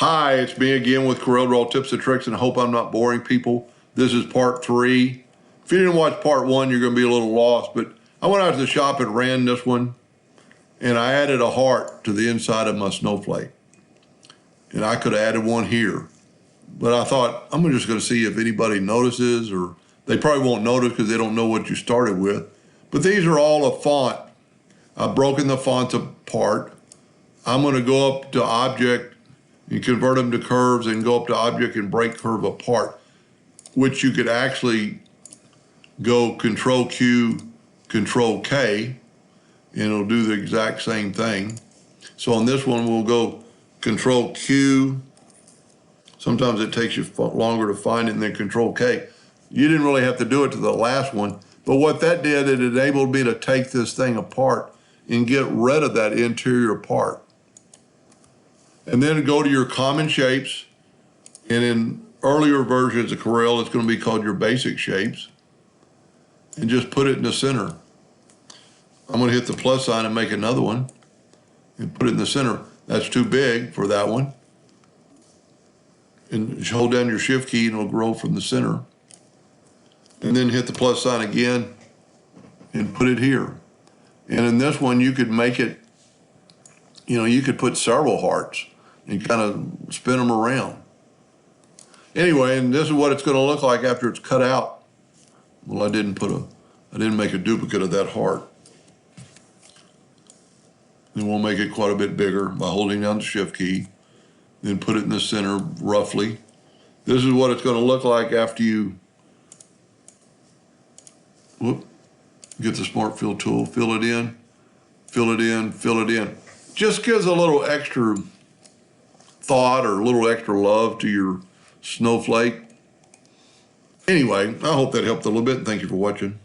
Hi, it's me again with Corel Draw Tips and Tricks, and I hope I'm not boring people. This is part 3. If you didn't watch part 1, you're going to be a little lost, but I went out to the shop and ran this one, and I added a heart to the inside of my snowflake. And I could have added one here, but I thought I'm just going to see if anybody notices, or they probably won't notice because they don't know what you started with. But these are all a font. I've broken the fonts apart. I'm going to go up to Object and convert them to curves, and go up to Object and break curve apart, which you could actually go Control Q, Control K, and it'll do the exact same thing. So on this one, we'll go Control Q. Sometimes it takes you longer to find it, and then Control K. You didn't really have to do it to the last one, but what that did, it enabled me to take this thing apart and get rid of that interior part. And then go to your common shapes, and in earlier versions of Corel, it's going to be called your basic shapes, and just put it in the center. I'm going to hit the plus sign and make another one and put it in the center. That's too big for that one. And hold down your shift key and it'll grow from the center. And then hit the plus sign again and put it here. And in this one, you could make it, you could put several hearts and kind of spin them around. Anyway, and this is what it's going to look like after it's cut out. Well, I didn't make a duplicate of that heart. Then we'll make it quite a bit bigger by holding down the shift key, then put it in the center roughly. This is what it's going to look like after you get the Smart Fill tool, fill it in, fill it in, fill it in. Just gives a little extra thought or a little extra love to your snowflake. Anyway, I hope that helped a little bit, and thank you for watching.